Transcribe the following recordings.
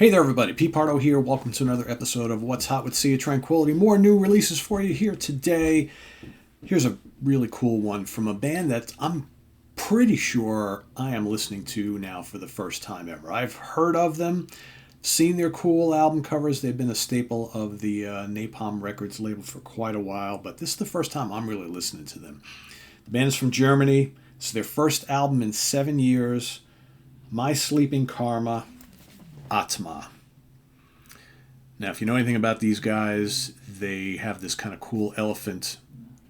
Hey there, everybody. Pete Pardo here. Welcome to another episode of What's Hot with Sea of Tranquility. More new releases for you here today. Here's a really cool one from a band that I'm pretty sure I am listening to now for the first time ever. I've heard of them, seen their cool album covers. They've been a staple of the Napalm Records label for quite a while, but this is the first time I'm really listening to them. The band is from Germany. It's their first album in 7 years, My Sleeping Karma Atma. Now, if you know anything about these guys, they have this kind of cool elephant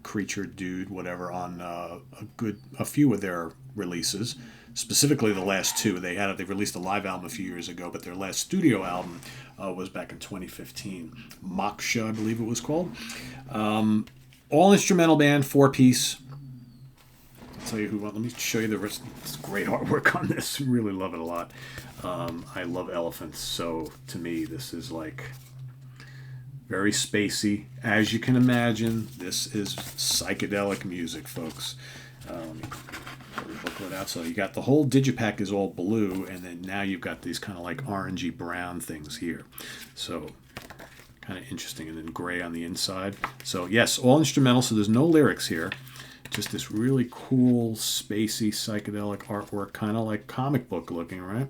creature dude, whatever, on a few of their releases. Specifically, the last two. They released a live album a few years ago, but their last studio album was back in 2015. Moksha, I believe it was called. All instrumental band, 4-piece. I'll tell you who. Let me show you the rest. It's great artwork on this. Really love it a lot. I love elephants, so to me this is like very spacey. As you can imagine, this is psychedelic music, folks. Let me pull the booklet out. So you got the whole digipack is all blue, and then now you've got these kind of like orangey brown things here. So kind of interesting, and then gray on the inside. So yes, all instrumental, so there's no lyrics here. Just this really cool, spacey, psychedelic artwork, kind of like comic book looking, right?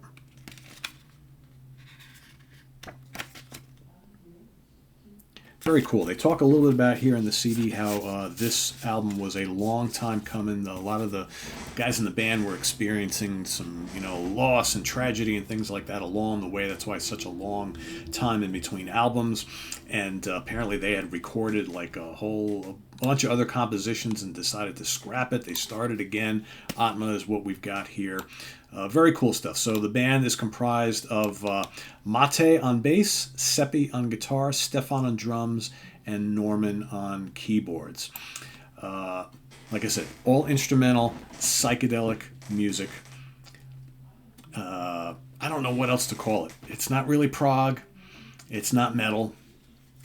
Very cool. They talk a little bit about here in the CD how this album was a long time coming. A lot of the guys in the band were experiencing some, loss and tragedy and things like that along the way. That's why it's such a long time in between albums. And apparently they had recorded like a bunch of other compositions and decided to scrap it. They started again. Atma is what we've got here. Very cool stuff. So the band is comprised of Mate on bass, Seppi on guitar, Stefan on drums, and Norman on keyboards. Like I said, all instrumental, psychedelic music. I don't know what else to call it. It's not really prog. It's not metal.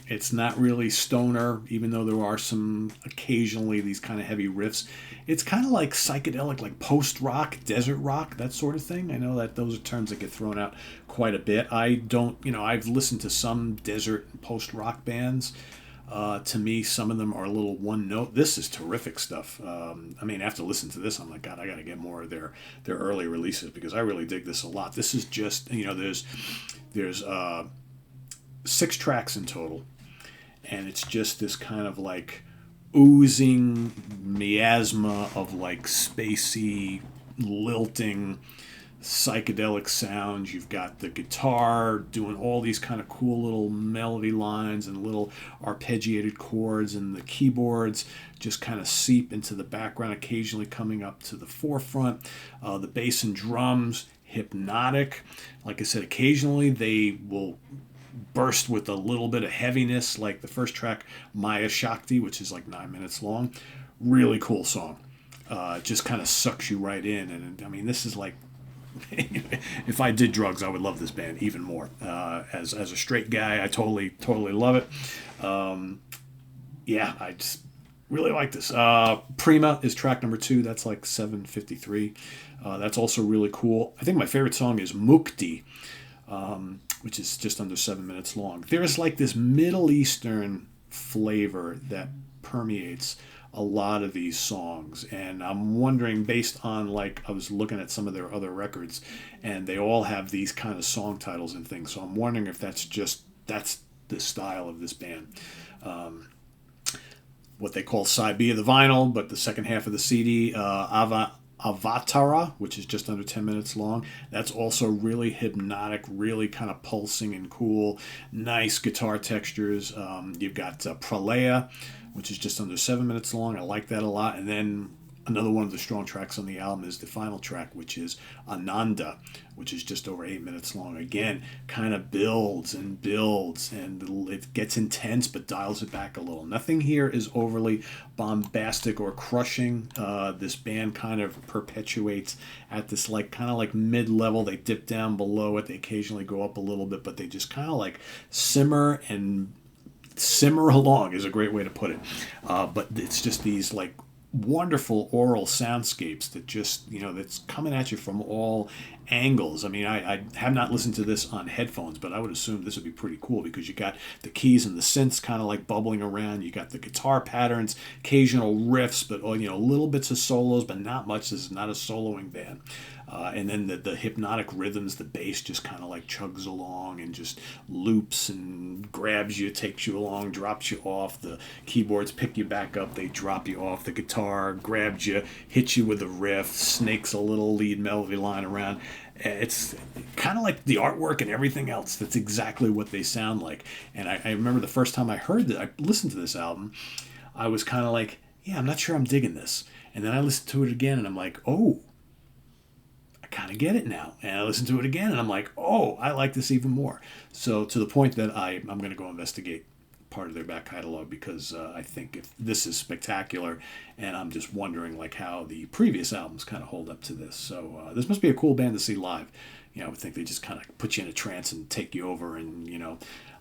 It's not really stoner, even though there are some occasionally these kind of heavy riffs. It's kind of like psychedelic, like post-rock, desert rock, that sort of thing. I know that those are terms that get thrown out quite a bit. I've listened to some desert post-rock bands. To me, some of them are a little one note. This is terrific stuff. After listening to this, I'm like, God, I got to get more of their early releases because I really dig this a lot. This is just, there's 6 tracks in total. And it's just this kind of like oozing miasma of like spacey, lilting, psychedelic sounds. You've got the guitar doing all these kind of cool little melody lines and little arpeggiated chords, and the keyboards just kind of seep into the background, occasionally coming up to the forefront. The bass and drums, hypnotic. Like I said, occasionally they will burst with a little bit of heaviness, like the first track, Maya Shakti, which is like 9 minutes long. Really cool song. Just kind of sucks you right in. And this is like, if I did drugs, I would love this band even more. As a straight guy, I totally love it. I just really like this. Prima is track number 2. That's like 7:53. That's also really cool. I think my favorite song is Mukti, which is just under 7 minutes long. There's like this Middle Eastern flavor that permeates a lot of these songs, and I'm wondering, based on like I was looking at some of their other records, and they all have these kind of song titles and things, so I'm wondering if that's the style of this band. What they call side B of the vinyl, but the second half of the CD, Avatara, which is just under 10 minutes long. That's also really hypnotic, really kind of pulsing and cool. Nice guitar textures. You've got Pralaya, which is just under 7 minutes long. I like that a lot. And then another one of the strong tracks on the album is the final track, which is Ananda, which is just over 8 minutes long. Again, kind of builds and builds, and it gets intense but dials it back a little. Nothing here is overly bombastic or crushing. This band kind of perpetuates at this kind of mid-level. They dip down below it. They occasionally go up a little bit, but they just kind of like simmer along is a great way to put it. But it's just these like wonderful oral soundscapes that just, that's coming at you from all angles. I mean, I have not listened to this on headphones, but I would assume this would be pretty cool because you got the keys and the synths kind of like bubbling around. You got the guitar patterns, occasional riffs, but little bits of solos, but not much. This is not a soloing band. And then the hypnotic rhythms, the bass just kind of like chugs along and just loops and grabs you, takes you along, drops you off. The keyboards pick you back up, they drop you off. The guitar grabs you, hits you with a riff, snakes a little lead melody line around. It's kind of like the artwork and everything else. That's exactly what they sound like. And I remember the first time I heard that, I listened to this album, I was kind of like, yeah, I'm not sure I'm digging this. And then I listened to it again and I'm like, oh, I kind of get it now. And I listened to it again and I'm like, oh, I like this even more. So to the point that I'm going to go investigate part of their back catalog because I think if this is spectacular, and I'm just wondering like how the previous albums kind of hold up to this. So this must be a cool band to see live. I would think they just kind of put you in a trance and take you over. And,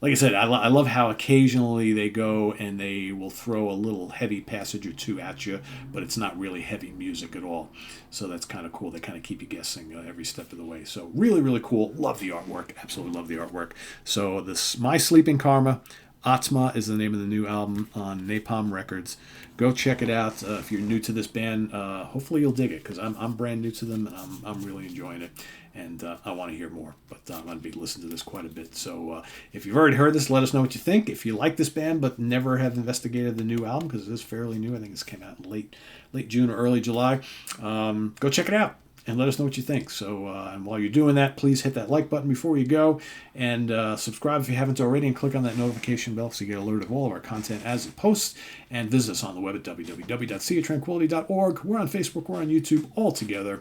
like I said, I love how occasionally they go and they will throw a little heavy passage or two at you, but it's not really heavy music at all. So that's kind of cool. They kind of keep you guessing every step of the way. So really, really cool. Love the artwork. Absolutely love the artwork. So this My Sleeping Karma Atma is the name of the new album on Napalm Records. Go check it out. If you're new to this band, hopefully you'll dig it because I'm brand new to them and I'm really enjoying it. And I want to hear more, but I'm going to be listening to this quite a bit. So if you've already heard this, let us know what you think. If you like this band but never have investigated the new album, because it is fairly new, I think this came out in late June or early July, go check it out and let us know what you think. So, and while you're doing that, please hit that like button before you go, and subscribe if you haven't already, and click on that notification bell so you get alerted of all of our content as it posts, and visit us on the web at www.seaoftranquility.org. We're on Facebook, we're on YouTube, all together,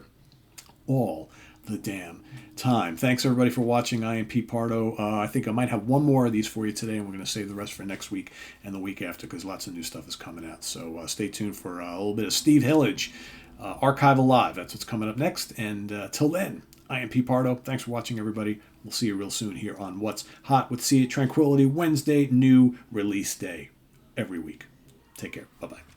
all the damn time. Thanks everybody for watching. I am Pete Pardo. I think I might have one more of these for you today, and we're going to save the rest for next week and the week after because lots of new stuff is coming out. So stay tuned for a little bit of Steve Hillage, Archival Live. That's what's coming up next. And till then, I am Pete Pardo. Thanks for watching, everybody. We'll see you real soon here on What's Hot with Sea Tranquility, Wednesday, new release day every week. Take care. Bye-bye.